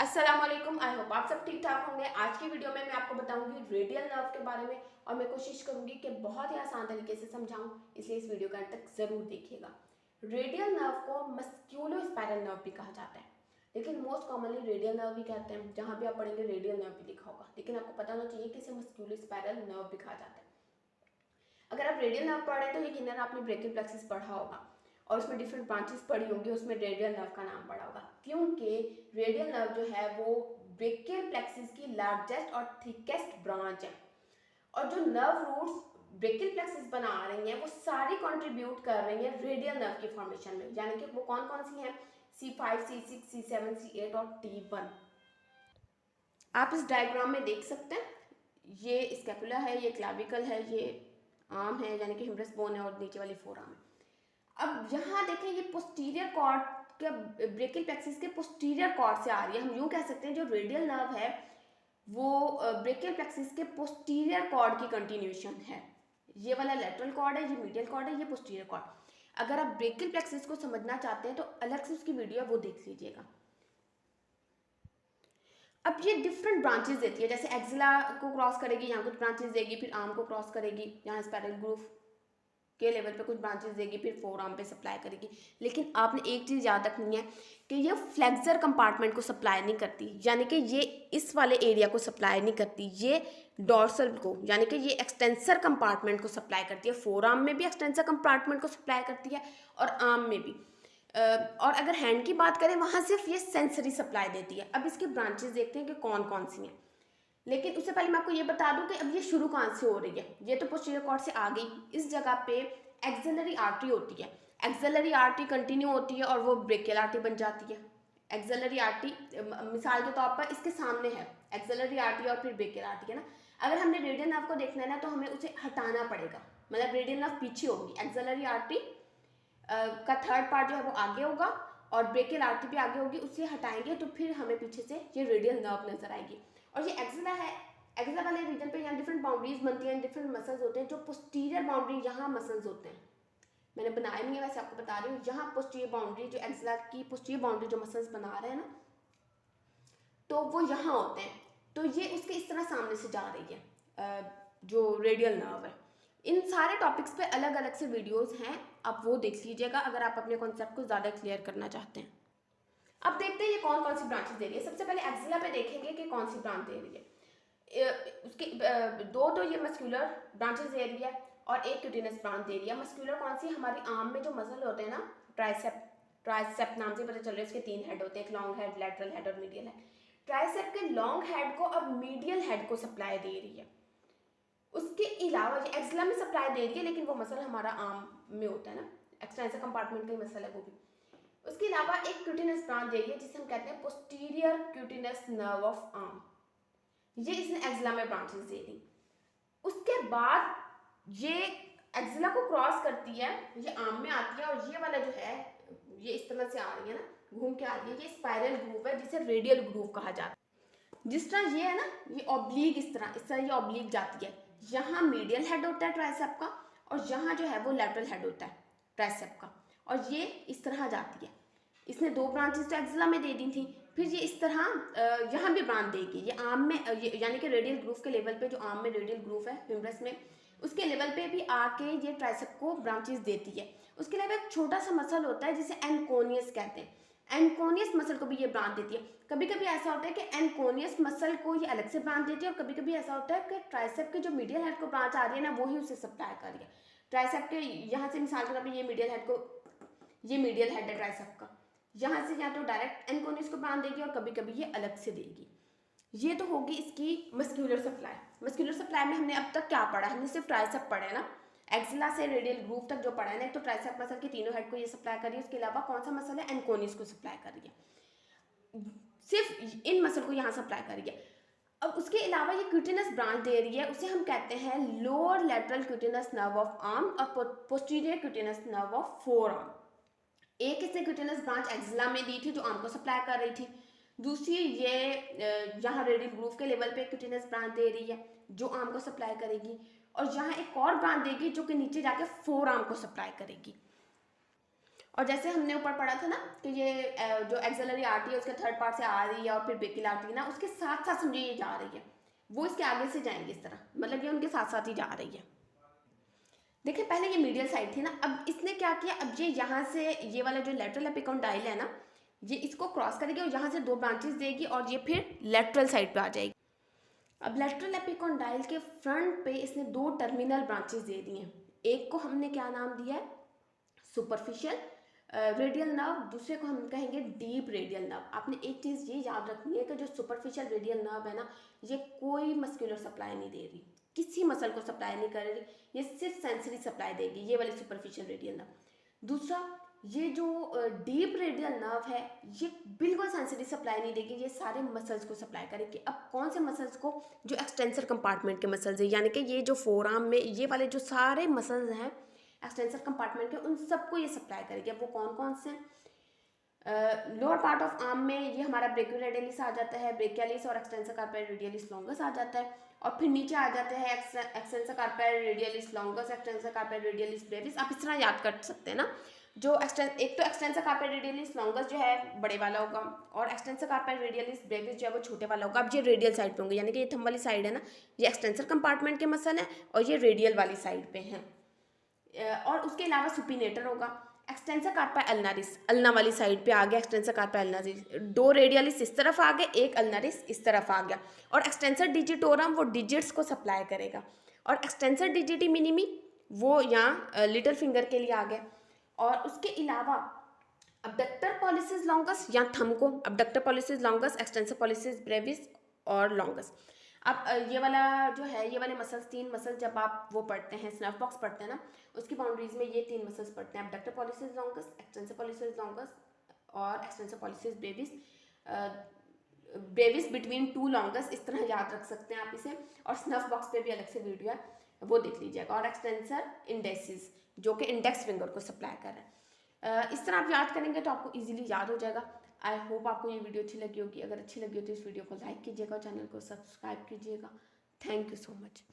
अस्सलाम वालेकुम। I hope आप सब ठीक ठाक होंगे। आज की वीडियो में मैं आपको बताऊंगी रेडियल नर्व के बारे में और मैं कोशिश करूंगी कि बहुत ही आसान तरीके से समझाऊं, इसलिए इस वीडियो का अंत तक ज़रूर देखिएगा। रेडियल नर्व को मस्क्यूलोस्पाइरल नर्व भी कहा जाता है, लेकिन मोस्ट कॉमनली रेडियल नर्व भी कहते हैं। जहां भी आप पढ़ेंगे रेडियल नर्व भी लिखा होगा, लेकिन आपको पता होना चाहिए कि इसे मस्क्यूलोस्पाइरल नर्व भी कहा जाता है। अगर आप रेडियल नर्व पढ़ रहे हैं तो यकीनन आपने ब्रेकियल प्लेक्सिस पढ़ा होगा और उसमें डिफरेंट ब्रांचेस पढ़ी होंगी, उसमें रेडियल नर्व का नाम पढ़ा होगा, क्योंकि रेडियल नर्व जो है वो ब्रेकियल प्लेक्सिस की लार्जेस्ट और थिकेस्ट ब्रांच है। और जो नर्व रूट्स ब्रेकियल प्लेक्सिस बना रही हैं वो सारी कंट्रीब्यूट कर रही हैं रेडियल नर्व की फॉर्मेशन में, यानी कि वो कौन कौन सी हैं? C5, C6, C7, C8 और T1। आप इस डायग्राम में देख सकते हैं, ये स्कैपुला है, ये क्लाविकल है, ये आर्म है यानी कि ह्यूमरस बोन है और नीचे वाली फोर आर्म है। अब यहाँ देखें, ये पोस्टीरियर कॉर्ड के ब्रेकियल प्लेक्सिस के पोस्टीरियर कॉर्ड से आ रही है। हम यूँ कह सकते हैं जो रेडियल नर्व है वो ब्रेकियल प्लेक्सिस के पोस्टीरियर कॉर्ड की कंटिन्यूएशन है। ये वाला लेटरल कॉर्ड है, ये मीडियल कॉर्ड है, ये पोस्टीरियर कॉर्ड। अगर आप ब्रेकियल प्लेक्सिस को समझना चाहते हैं तो अलग से उसकी वीडियो वो देख लीजिएगा। अब ये डिफरेंट ब्रांचेस देती है, जैसे एक्सिला को क्रॉस करेगी, यहाँ कुछ ब्रांचेस देगी, फिर आर्म को क्रॉस करेगी, यहाँ स्पाइरल ग्रूव के लेवल पे कुछ ब्रांचेस देगी, फिर फोर आर्म पे सप्लाई करेगी। लेकिन आपने एक चीज़ याद रखनी है कि ये फ्लेक्सर कंपार्टमेंट को सप्लाई नहीं करती, यानी कि ये इस वाले एरिया को सप्लाई नहीं करती, ये डॉर्सल को यानी कि ये एक्सटेंसर कंपार्टमेंट को सप्लाई करती है। फोर आर्म में भी एक्सटेंसर कंपार्टमेंट को सप्लाई करती है और आर्म में भी। और अगर हैंड की बात करें वहाँ सिर्फ ये सेंसरी सप्लाई देती है। अब इसकी ब्रांचेस देखते हैं कि कौन कौन सी हैं, लेकिन उससे पहले मैं आपको ये बता दूं कि अब ये शुरू कहाँ से हो रही है। ये तो पोस्टीरियर कॉर्ड से आ गई, इस जगह पे एक्सिलरी आर्टरी होती है। एक्सिलरी आर्टरी कंटिन्यू होती है और वो ब्रेकियल आर्टरी बन जाती है। एक्सिलरी आर्टरी मिसाल के तौर पर इसके सामने है एक्सिलरी आर्टरी और फिर ब्रेकियल आर्टरी है ना। अगर हमने रेडियल नर्व को देखना है ना तो हमें उसे हटाना पड़ेगा, मतलब रेडियल नर्व पीछे होगी, एक्सिलरी आर्टरी का थर्ड पार्ट जो है वो आगे होगा और ब्रेकियल आर्टरी भी आगे होगी, उसे हटाएंगे तो फिर हमें पीछे से ये रेडियल नर्व नजर आएगी। और ये एक्सिला है, एक्सिला वाले रीजन पे यहाँ डिफरेंट बाउंड्रीज बनती हैं, डिफरेंट मसल्स होते हैं। जो पोस्टीरियर बाउंड्री यहाँ मसल्स होते हैं, मैंने बनाए नहीं है वैसे आपको बता रही हूँ। यहाँ पोस्टीरियर बाउंड्री जो एक्सिला की पोस्टीरियर बाउंड्री जो मसल्स बना रहे हैं ना, तो वो यहाँ होते हैं। तो ये उसके इस तरह सामने से जा रही है जो रेडियल नर्व है। इन सारे टॉपिक्स पे अलग अलग से वीडियोस हैं, आप वो देख लीजिएगा अगर आप अपने कॉन्सेप्ट को ज़्यादा क्लियर करना चाहते हैं। अब देखते हैं ये कौन कौन सी ब्रांचेस दे रही है। सबसे पहले एक्सिला पे देखेंगे कि कौन सी ब्रांच दे रही है। उसके दो तो ये मस्कुलर ब्रांचेस दे रही है और एक क्यूटिनस ब्रांच दे रही है। मस्कुलर कौन सी? हमारी आर्म में जो मसल होते हैं ना, ट्राइसेप, ट्राइसेप नाम से पता चल रहा है, इसके 3 हेड होते हैं, एक लॉन्ग हेड, लेटरल हेड और मीडियल हेड। ट्राइसेप के लॉन्ग हेड को अब मीडियल हेड को सप्लाई दे रही है। उसके अलावा ये एक्सिला में सप्लाई दे रही है, लेकिन वो मसल हमारा आर्म में होता है ना, एक्सटेंसर कंपार्टमेंट का मसल है वो भी। उसके अलावा एक क्यूटिनस ब्रांच दे रही है जिसे हम कहते हैं posterior cutaneous nerve of arm. ये इसने एक्सिला में ब्रांचेस दे दी। उसके बाद ये एक्सिला को क्रॉस करती है, ये आर्म में आती है और ये वाला जो है ये इस तरह से आ रही है ना, घूम के आ रही है। ये स्पाइरल ग्रूव है जिसे रेडियल ग्रूव कहा जाता है। जिस तरह ये है ना, ये ऑब्लिक इस तरह ये ऑब्लिक जाती है। यहाँ मीडियल हेड होता है ट्राइसेप का और यहाँ जो है वो लेटरल हेड होता है ट्राइसेप का, और ये इस तरह जाती है। इसने 2 ब्रांचेस तो एक्सिला में दे दी थी, फिर ये इस तरह यहाँ भी ब्रांच देगी। ये आर्म में यानी कि रेडियल ग्रूव के लेवल पे, जो आर्म में रेडियल ग्रूव है ह्यूमरस में, उसके लेवल पे भी आके ये ट्राइसेप को ब्रांचेस देती है। उसके अलावा एक छोटा सा मसल होता है जिसे एनकोनियस कहते हैं। एनकोनियस मसल को भी ये ब्रांच देती है। कभी कभी ऐसा होता है कि एनकोनियस मसल को ये अलग से ब्रांच देती है और कभी कभी ऐसा होता है कि ट्राइसेप के जो मीडियल हेड को ब्रांच आ रही है ना, वो ही उसे सप्लाई कर रही है। ट्राइसेप के यहाँ से मिसाल के तौर पर ये मीडियल हेड को, ये मीडियल हेड है ट्राइसेप का, यहाँ से या तो डायरेक्ट एनकोनियस को ब्रांच देगी और कभी कभी ये अलग से देगी। ये तो होगी इसकी मस्कुलर सप्लाई। मस्कुलर सप्लाई में हमने अब तक क्या पढ़ा? हमने सिर्फ ट्राइसेप पढ़ा है ना, एक्सिला से रेडियल ग्रूव तक जो पढ़ा है ना, तो ट्राइसेप मसल के तीनों हेड को ये सप्लाई कर रही है। उसके अलावा कौन सा मसल है? एनकोनियस को सप्लाई कर रही है, सिर्फ इन मसल को यहाँ सप्लाई कर रही है। अब उसके अलावा ये क्यूटिनस ब्रांच दे रही है, उसे हम कहते हैं lower lateral cutaneous nerve of arm और posterior cutaneous nerve of forearm. एक इसने क्यूटिनस ब्रांच एक्सिला में दी थी जो आर्म को सप्लाई कर रही थी, दूसरी ये यहाँ रेडियल ग्रूव के लेवल पे क्यूटिनस ब्रांच दे रही है जो आर्म को सप्लाई करेगी, और यहाँ एक और ब्रांच देगी जो कि नीचे जाके फोर आर्म को सप्लाई करेगी। और जैसे हमने ऊपर पढ़ा था ना कि ये जो एक्सिलरी आर्टरी है उसके थर्ड पार्ट से आ रही है और फिर ब्रेकियल आर्टरी ना उसके साथ साथ समझिए ये जा रही है, वो इसके आगे से जाएंगे इस तरह, मतलब ये उनके साथ साथ ही जा रही है। देखिए पहले ये मीडियल साइड थी ना, अब इसने क्या किया, अब ये यहाँ से ये वाला जो लेटरल एपिकोंडाइल है ना, ये इसको क्रॉस करेगी और यहाँ से दो ब्रांचेस देगी और ये फिर लेटरल साइड पे आ जाएगी। अब लेटरल एपिकोंडाइल के फ्रंट पे इसने दो टर्मिनल ब्रांचेस दे दी हैं। एक को हमने क्या नाम दिया है, सुपरफिशियल रेडियल नर्व, दूसरे को हम कहेंगे डीप रेडियल नर्व। आपने एक चीज़ ये याद रखनी है कि जो सुपरफिशियल रेडियल नर्व है ना, ये कोई मस्कुलर सप्लाई नहीं दे रही, किसी मसल को सप्लाई नहीं कर रही, ये सिर्फ सेंसरी सप्लाई देगी, ये वाली सुपरफिशियल रेडियल नर्व। दूसरा ये जो डीप रेडियल नर्व है ये बिल्कुल सेंसरी सप्लाई नहीं देगी, ये सारे मसल्स को सप्लाई करेगी। अब कौन से मसल्स को, जो एक्सटेंसर कंपार्टमेंट के मसल्स है, यानी कि ये जो फोर आर्म में ये वाले जो सारे मसल्स हैं एक्सटेंसर कंपार्टमेंट के, उन सबको ये सप्लाई करेगी। अब वो कौन कौन से, लोअर पार्ट ऑफ आर्म में ये हमारा ब्रेकियोरेडियलिस आ जाता है, ब्रेकियालिस और एक्सटेंसर कार्पेल रेडियलिस लॉन्गस आ जाता है, और फिर नीचे आ जाते हैं extensor carpel radialis longus, extensor carpel radialis Brevis. आप इस तरह याद कर सकते हैं ना, जो एक तो एक्सटेंसर कार्पेल रेडियलिस लॉन्गस जो है बड़े वाला होगा और एक्सटेंसर कार्पेल रेडियलिस ब्रेविस जो है वो छोटे वाला होगा। अब ये रेडियल साइड पे होंगे, यानी कि ये थंब वाली साइड है ना, ये एक्सटेंसर कंपार्टमेंट के मसल है और ये रेडियल वाली साइड पे हैं। और उसके अलावा सुपिनेटर होगा, एक्सटेंसर कार्पा अल्नारिस अल्ना वाली साइड पे आ गया, एक्सटेंसर कार्पा अल्नारिस, दो रेडियलिस इस तरफ आ गए, एक अल्नारिस इस तरफ आ गया, और एक्सटेंसर डिजिटोरम वो डिजिट्स को सप्लाई करेगा, और एक्सटेंसर डिजिटी मिनिमी वो यहाँ लिटिल फिंगर के लिए आ गया। और उसके अलावा अबडक्टर पॉलिसिस लॉन्गस या थंब को, abductor pollicis longus, extensor pollicis Brevis और लॉन्गस। अब ये वाला जो है, ये वाले मसल्स, तीन मसल्स जब आप वो पढ़ते हैं स्नफ बॉक्स पढ़ते हैं ना, उसकी बाउंड्रीज में ये तीन मसल्स पढ़ते हैं, abductor pollicis longus, extensor pollicis longus और extensor pollicis brevis, brevis between two longus, इस तरह याद रख सकते हैं आप इसे। और स्नफ बॉक्स पे भी अलग से वीडियो है, वो देख लीजिएगा। और एक्सटेंसर इंडेक्सिस जो कि इंडेक्स फिंगर को सप्लाई कर रहा है। इस तरह आप याद करेंगे तो आपको इजीली याद हो जाएगा। आई होप आपको ये वीडियो अच्छी लगी होगी। अगर अच्छी लगी हो तो इस वीडियो को लाइक कीजिएगा और चैनल को सब्सक्राइब कीजिएगा। Thank you so much.